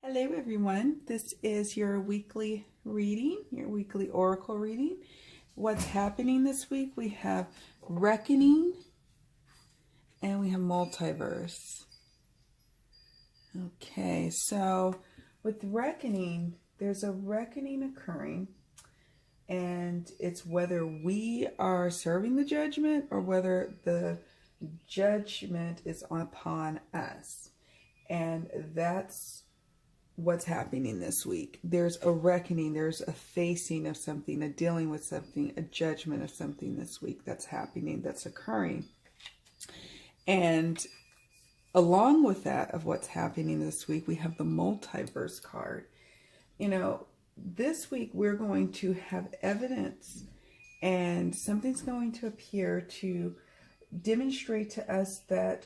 Hello everyone, this is your weekly reading, your weekly oracle reading. What's happening this week? We have reckoning and we have multiverse. Okay, so with reckoning, there's a reckoning occurring, and it's whether we are serving the judgment or whether the judgment is upon us. And that's what's happening this week. There's a reckoning, there's a facing of something, a dealing with something, a judgment of something this week that's happening, that's occurring. And along with that of what's happening this week, we have the multiverse card. You know, this week we're going to have evidence, and something's going to appear to demonstrate to us that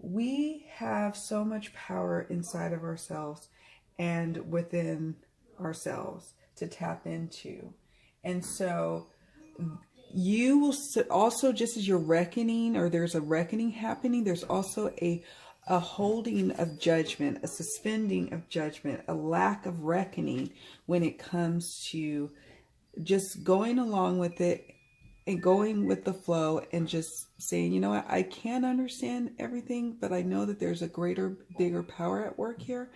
we have so much power inside of ourselves and within ourselves to tap into. And so you will also, just as you're reckoning, or there's a reckoning happening, there's also a holding of judgment, a suspending of judgment, a lack of reckoning when it comes to just going along with it and going with the flow and just saying, you know what, I can't understand everything, but I know that there's a greater, bigger power at work here.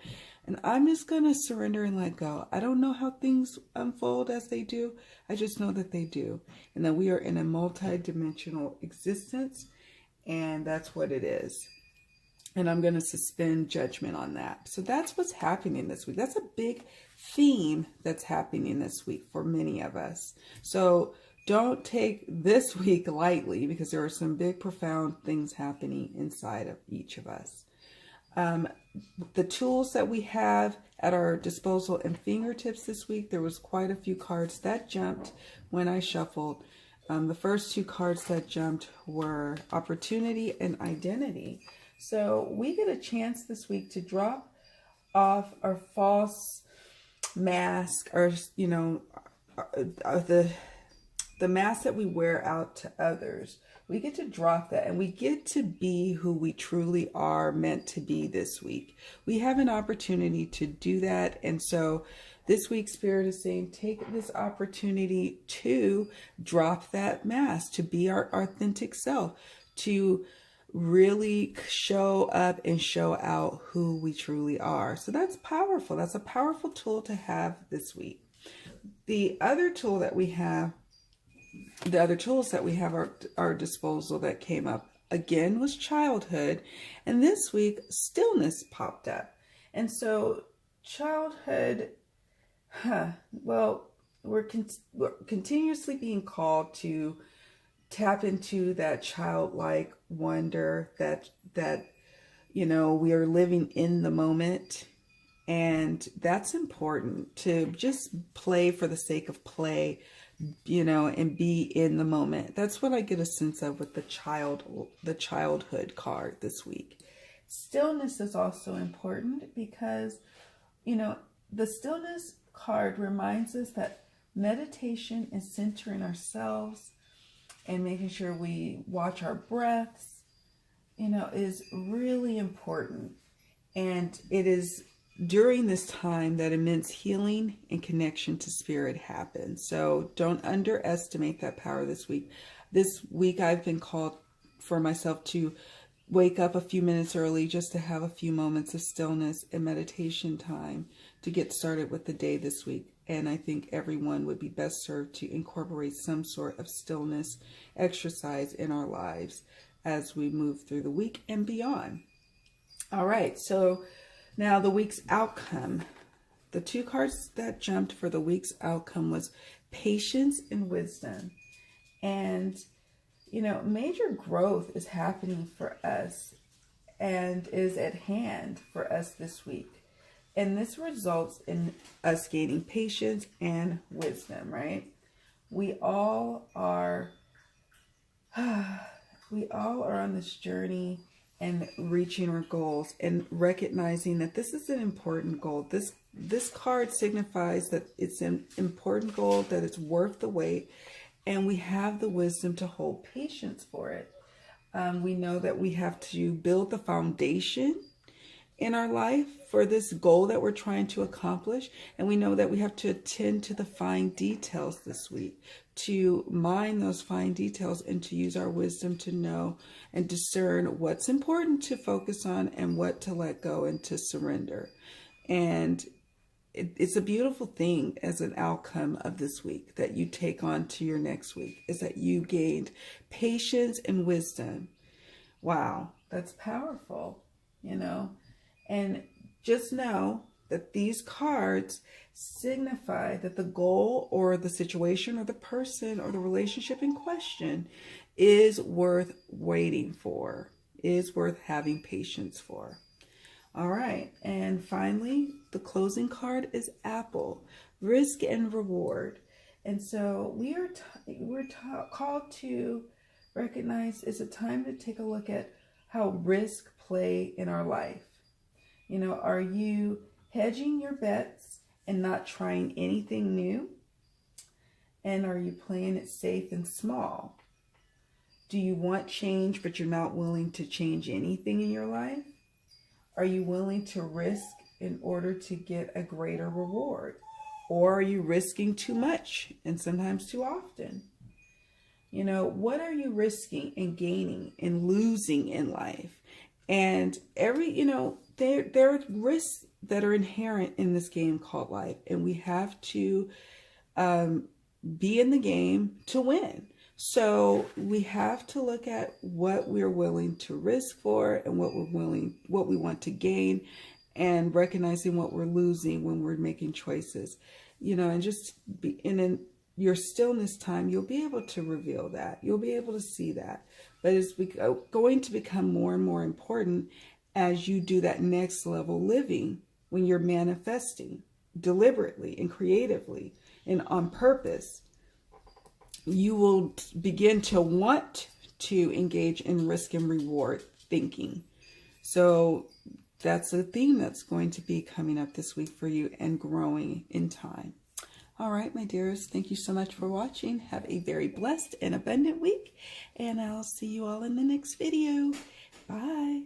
And I'm just going to surrender and let go. I don't know how things unfold as they do. I just know that they do. And that we are in a multi-dimensional existence. And that's what it is. And I'm going to suspend judgment on that. So that's what's happening this week. That's a big theme that's happening this week for many of us. So don't take this week lightly, because there are some big, profound things happening inside of each of us. The tools that we have at our disposal and fingertips this week, there was quite a few cards that jumped when I shuffled. The first two cards that jumped were opportunity and identity. So we get a chance this week to drop off our false mask, or, you know, the mask that we wear out to others. We get to drop that, and we get to be who we truly are meant to be this week. We have an opportunity to do that. And so this week, Spirit is saying, take this opportunity to drop that mask, to be our authentic self, to really show up and show out who we truly are. So that's powerful. That's a powerful tool to have this week. The other tool that we have, the other tools that we have at our disposal that came up again was childhood. And this week, stillness popped up. And so childhood, well, we're continuously being called to tap into that childlike wonder, that you know, we are living in the moment. And that's important, to just play for the sake of play, you know, and be in the moment. That's what I get a sense of with the childhood card this week. Stillness is also important because, you know, the stillness card reminds us that meditation is centering ourselves and making sure we watch our breaths, you know, is really important. And it is during this time that immense healing and connection to spirit happens. So don't underestimate that power this week. This week I've been called for myself to wake up a few minutes early, just to have a few moments of stillness and meditation time to get started with the day this week. And I think everyone would be best served to incorporate some sort of stillness exercise in our lives as we move through the week and beyond. All right, so now the week's outcome. The two cards that jumped for the week's outcome was patience and wisdom. And, you know, major growth is happening for us and is at hand for us this week. And this results in us gaining patience and wisdom, right? We all are on this journey and reaching our goals and recognizing that this is an important goal. This card signifies that it's an important goal, that it's worth the wait, and we have the wisdom to hold patience for it. We know that we have to build the foundation in our life for this goal that we're trying to accomplish. And we know that we have to attend to the fine details this week, to mine those fine details and to use our wisdom to know and discern what's important to focus on and what to let go and to surrender. And it's a beautiful thing as an outcome of this week that you take on to your next week, is that you gained patience and wisdom. Wow, that's powerful, you know. And just know that these cards signify that the goal or the situation or the person or the relationship in question is worth waiting for, is worth having patience for. All right, and finally, the closing card is Apple, risk and reward. And so we're called to recognize it's a time to take a look at how risk play in our life. You know, are you hedging your bets and not trying anything new? And are you playing it safe and small? Do you want change, but you're not willing to change anything in your life? Are you willing to risk in order to get a greater reward? Or are you risking too much and sometimes too often? You know, what are you risking and gaining and losing in life? And there are risks that are inherent in this game called life. And we have to be in the game to win. So we have to look at what we're willing to risk for and what we want to gain, and recognizing what we're losing when we're making choices, you know, and just be in your stillness time, you'll be able to reveal that. You'll be able to see that. But it's going to become more and more important as you do that next level living, when you're manifesting deliberately and creatively and on purpose. You will begin to want to engage in risk and reward thinking. So that's a theme that's going to be coming up this week for you and growing in time. All right, my dears, thank you so much for watching. Have a very blessed and abundant week, and I'll see you all in the next video. Bye.